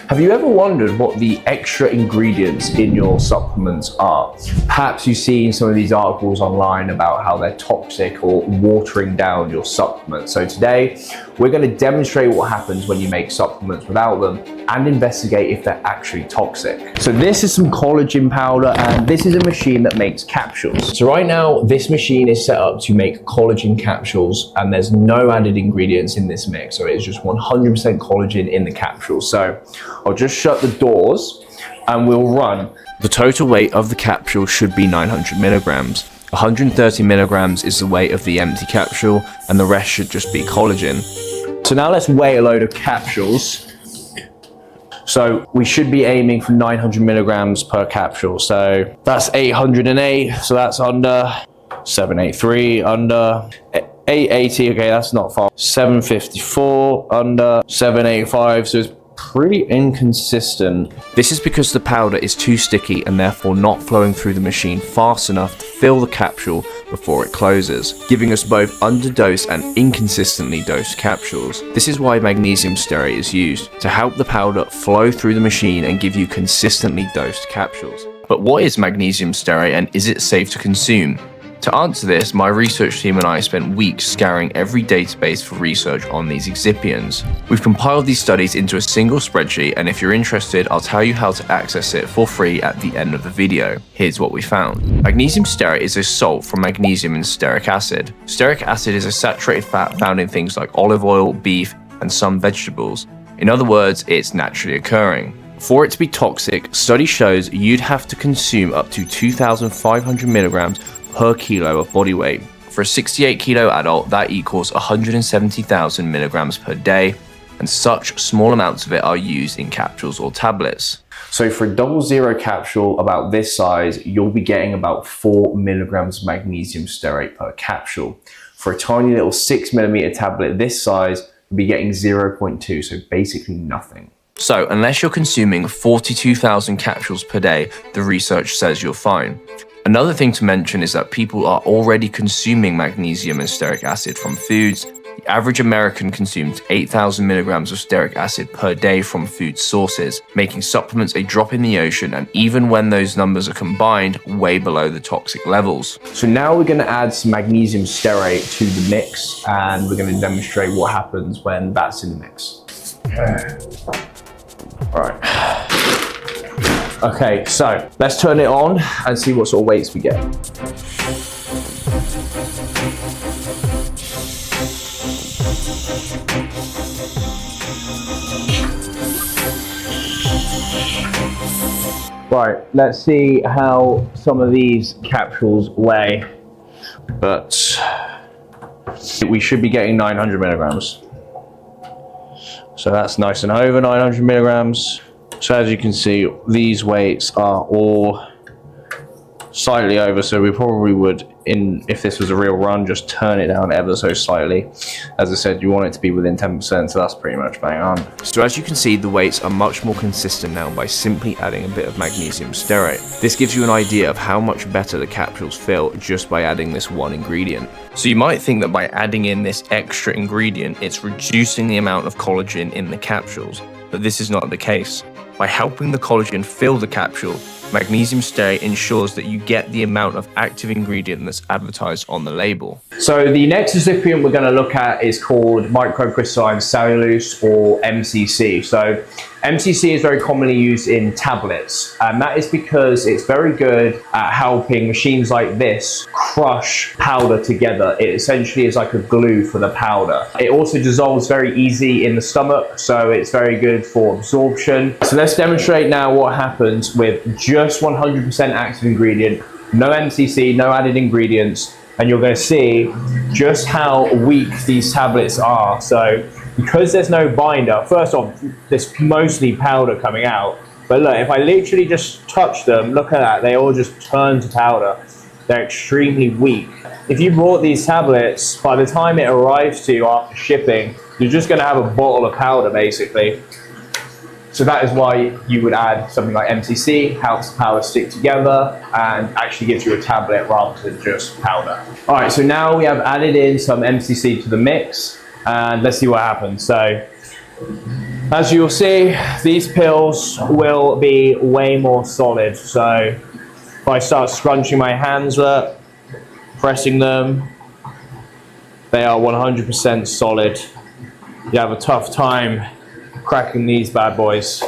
Have you ever wondered what the extra ingredients in your supplements are? Perhaps you've seen some of these articles online about how they're toxic or watering down your supplements. So today, we're going to demonstrate what happens when you make supplements without them and investigate if they're actually toxic. So this is some collagen powder, and this is a machine that makes capsules. So right now, this machine is set up to make collagen capsules, and there's no added ingredients in this mix. So it's just 100% collagen in the capsules. So I'll just shut the doors and we'll run. The total weight of the capsule should be 900 milligrams. 130 milligrams is the weight of the empty capsule, and the rest should just be collagen. So now let's weigh a load of capsules. So we should be aiming for 900 milligrams per capsule. So that's 808, so that's under 783, under 880, okay, that's not far. 754, under 785, so it's pretty inconsistent. This is because the powder is too sticky and therefore not flowing through the machine fast enough to fill the capsule before it closes, giving us both underdosed and inconsistently dosed capsules. This is why magnesium stearate is used, to help the powder flow through the machine and give you consistently dosed capsules. But what is magnesium stearate, and is it safe to consume? To answer this, my research team and I spent weeks scouring every database for research on these excipients. We've compiled these studies into a single spreadsheet, and if you're interested, I'll tell you how to access it for free at the end of the video. Here's what we found. Magnesium stearate is a salt from magnesium and stearic acid. Stearic acid is a saturated fat found in things like olive oil, beef, and some vegetables. In other words, it's naturally occurring. For it to be toxic, study shows you'd have to consume up to 2,500 milligrams per kilo of body weight. For a 68 kilo adult, that equals 170,000 milligrams per day, and such small amounts of it are used in capsules or tablets. So for a 00 capsule about this size, you'll be getting about 4 milligrams of magnesium stearate per capsule. For a tiny little 6mm tablet this size, you'll be getting 0.2, so basically nothing. So unless you're consuming 42,000 capsules per day, the research says you're fine. Another thing to mention is that people are already consuming magnesium and stearic acid from foods. The average American consumes 8,000 milligrams of stearic acid per day from food sources, making supplements a drop in the ocean, and even when those numbers are combined, way below the toxic levels. So now we're going to add some magnesium stearate to the mix, and we're going to demonstrate what happens when that's in the mix. All right. Okay, so let's turn it on and see what sort of weights we get. Right, let's see how some of these capsules weigh. But we should be getting 900 milligrams. So that's nice and over 900 milligrams. So as you can see, these weights are all slightly over, so we probably would, if this was a real run, just turn it down ever so slightly. As I said, you want it to be within 10%, so that's pretty much bang on. So as you can see, the weights are much more consistent now by simply adding a bit of magnesium stearate. This gives you an idea of how much better the capsules feel just by adding this one ingredient. So you might think that by adding in this extra ingredient, it's reducing the amount of collagen in the capsules, but this is not the case. By helping the collagen fill the capsule, magnesium stearate ensures that you get the amount of active ingredient that's advertised on the label. So the next excipient we're going to look at is called microcrystalline cellulose, or MCC. So MCC is very commonly used in tablets, and that is because it's very good at helping machines like this crush powder together. It essentially is like a glue for the powder. It also dissolves very easy in the stomach, so it's very good for absorption. So let's demonstrate now what happens with just 100% active ingredient, no MCC, no added ingredients, and you're going to see just how weak these tablets are. So because there's no binder, first off, there's mostly powder coming out, but look, if I literally just touch them, look at that, they all just turn to powder. They're extremely weak. If you bought these tablets, by the time it arrives to you after shipping, you're just going to have a bottle of powder basically. So that is why you would add something like MCC, helps the powder stick together and actually gives you a tablet rather than just powder. All right, so now we have added in some MCC to the mix, and let's see what happens. So As you'll see, these pills will be way more solid. So if I start scrunching my hands up, pressing them, they are 100% solid. You have a tough time cracking these bad boys.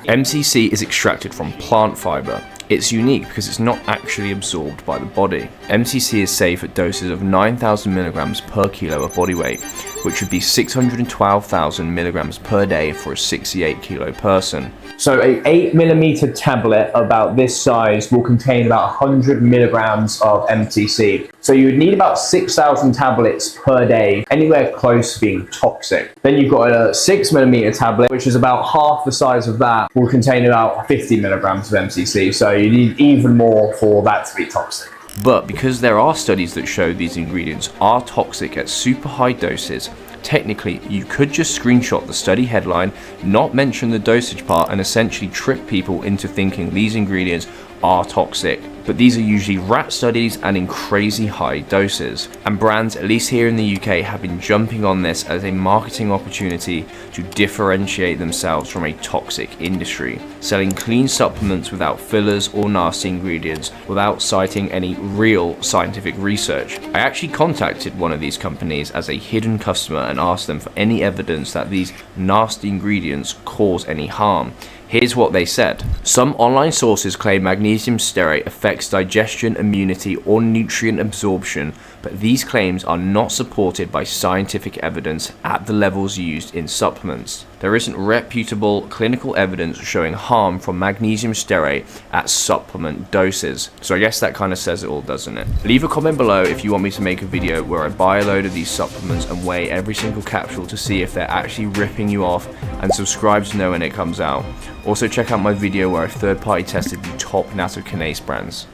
MCC is extracted from plant fiber. It's unique because it's not actually absorbed by the body. MCC is safe at doses of 9,000 milligrams per kilo of body weight, which would be 612,000 milligrams per day for a 68 kilo person. So a 8mm tablet about this size will contain about 100 milligrams of MCC. So you would need about 6,000 tablets per day, anywhere close to being toxic. Then you've got a 6mm tablet, which is about half the size of that, will contain about 50 milligrams of MCC. So you need even more for that to be toxic. But because there are studies that show these ingredients are toxic at super high doses, technically you could just screenshot the study headline, not mention the dosage part, and essentially trick people into thinking these ingredients are toxic. But these are usually rat studies and in crazy high doses. And brands, at least here in the UK, have been jumping on this as a marketing opportunity to differentiate themselves from a toxic industry, selling clean supplements without fillers or nasty ingredients, without citing any real scientific research. I actually contacted one of these companies as a hidden customer and asked them for any evidence that these nasty ingredients cause any harm. Here's what they said. Some online sources claim magnesium stearate affects digestion, immunity, or nutrient absorption, but these claims are not supported by scientific evidence at the levels used in supplements. There isn't reputable clinical evidence showing harm from magnesium stearate at supplement doses. So I guess that kind of says it all, doesn't it? Leave a comment below if you want me to make a video where I buy a load of these supplements and weigh every single capsule to see if they're actually ripping you off, and subscribe to know when it comes out. Also check out my video where I third-party tested the top nattokinase brands.